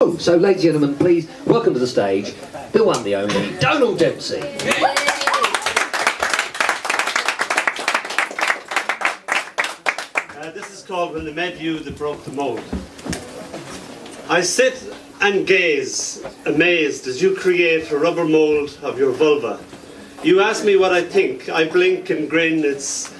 Oh, so ladies and gentlemen, please welcome to the stage the one, the only, Dónall Dempsey. This is called When They Met You That Broke the Mold. I sit and gaze, amazed, as you create a rubber mold of your vulva. You ask me what I think, I blink and grin, it's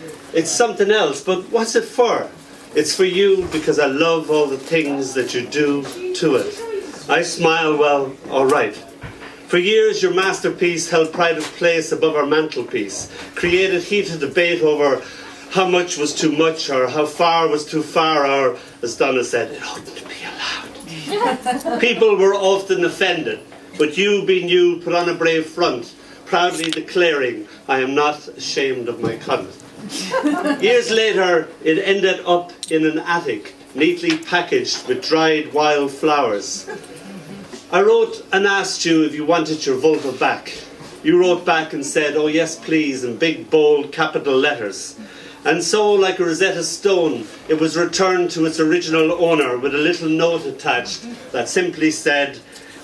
something else, but what's it for? It's for you because I love all the things that you do to it. I smile, well, alright. For years your masterpiece held pride of place above our mantelpiece, created heated debate over how much was too much or how far was too far, or, as Donall said, it oughtn't to be allowed. People were often offended, but you, being you, put on a brave front, proudly declaring, I am not ashamed of my cunt. Years later, it ended up in an attic, neatly packaged with dried wild flowers. I wrote and asked you if you wanted your vulva back. You wrote back and said, oh yes please, in big bold capital letters. And so, like a Rosetta Stone, it was returned to its original owner with a little note attached that simply said,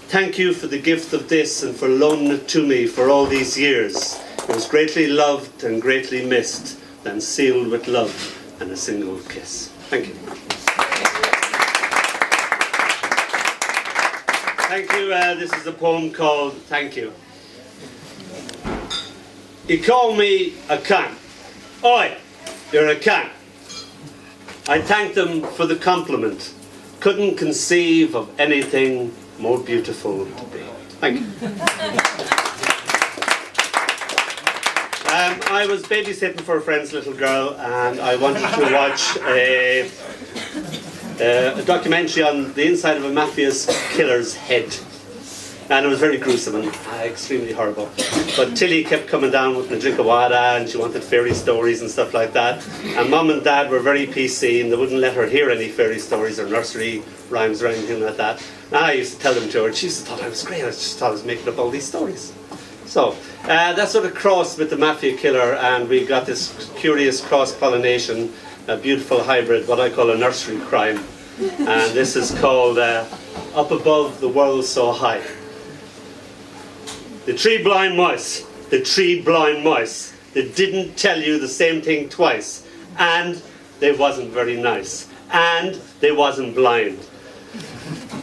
thank you for the gift of this and for loaning it to me for all these years. It was greatly loved and greatly missed, then sealed with love and a single kiss. Thank you. Thank you. This is a poem called Thank You. You call me a cunt. Oi, you're a cunt. I thanked them for the compliment. Couldn't conceive of anything more beautiful to be. Thank you. I was babysitting for a friend's little girl and I wanted to watch a documentary on the inside of a mafia's killer's head. And it was very gruesome and extremely horrible. But Tilly kept coming down with a drink of water and she wanted fairy stories and stuff like that. And Mum and Dad were very PC and they wouldn't let her hear any fairy stories or nursery rhymes or anything like that. And I used to tell them to her and she used to thought I was great. I just thought I was making up all these stories. So that sort of crossed with the mafia killer and we got this curious cross-pollination, a beautiful hybrid, what I call a nursery crime. And this is called Up Above the World So High. The three blind mice, they didn't tell you the same thing twice, and they wasn't very nice, and they wasn't blind.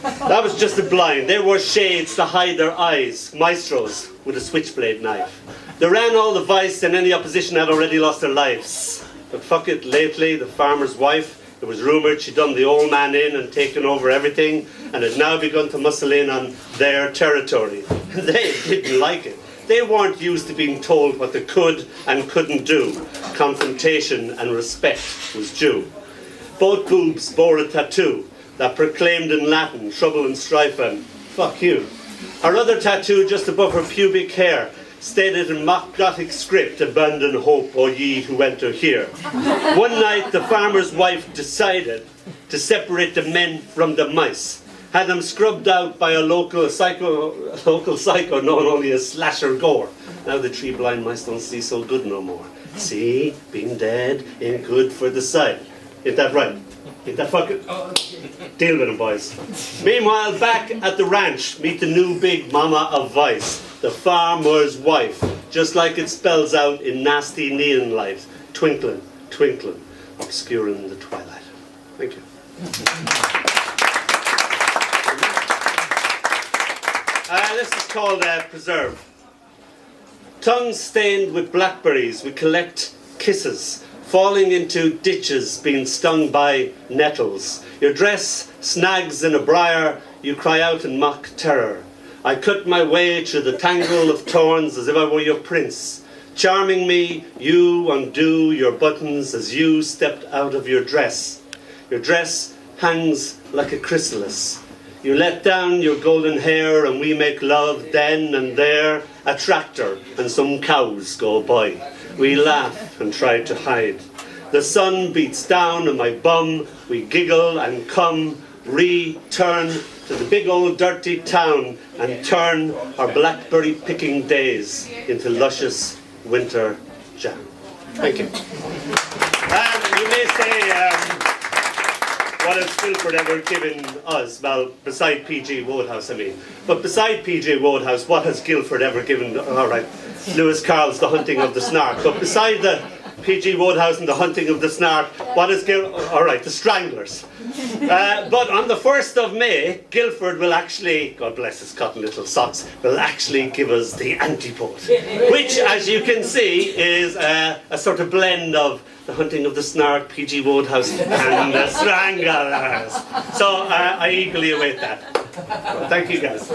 That was just a blind. They wore shades to hide their eyes, maestros with a switchblade knife. They ran all the vice and any opposition had already lost their lives. But fuck it, lately the farmer's wife, it was rumoured she'd done the old man in and taken over everything and had now begun to muscle in on their territory. They didn't like it. They weren't used to being told what they could and couldn't do. Confrontation and respect was due. Both boobs bore a tattoo that proclaimed in Latin trouble and strife and fuck you. Her other tattoo just above her pubic hair stated in mock Gothic script, abandon hope, O ye who enter here. One night the farmer's wife decided to separate the men from the mice. Had them scrubbed out by a local psycho known only as Slasher Gore. Now the three blind mice don't see so good no more. See, being dead ain't good for the sight. Ain't that right? Ain't that fucking... Deal with them, boys. Meanwhile, back at the ranch, meet the new big mama of vice, the farmer's wife, just like it spells out in nasty neon light, twinkling, twinkling, obscuring the twilight. Thank you. This is called Preserve. Tongues stained with blackberries, we collect kisses, falling into ditches, being stung by nettles. Your dress snags in a briar, you cry out in mock terror. I cut my way through the tangle of thorns as if I were your prince. Charming me, you undo your buttons as you stepped out of your dress. Your dress hangs like a chrysalis. You let down your golden hair and we make love then and there. A tractor and some cows go by. We laugh and try to hide. The sun beats down on my bum. We giggle and come, return to the big old dirty town and turn our blackberry picking days into luscious winter jam. Thank you. You may say, what has Guildford ever given us? Well, beside PG Wodehouse, I mean. But beside PG Wodehouse, what has Guildford ever given? All right, Lewis Carroll's The Hunting of the Snark. But beside the PG Wodehouse and The Hunting of the Snark, what is all right, The Stranglers. But on the 1st of May, Guildford will actually, God bless his cotton little socks, will actually give us the Antipoet, which, as you can see, is a sort of blend of The Hunting of the Snark, PG Wodehouse, and The Stranglers. So I eagerly await that. Thank you, guys.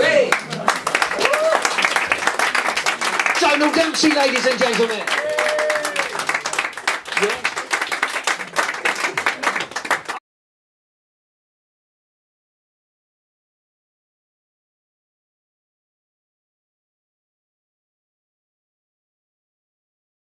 Dónall Dempsey, ladies and gentlemen.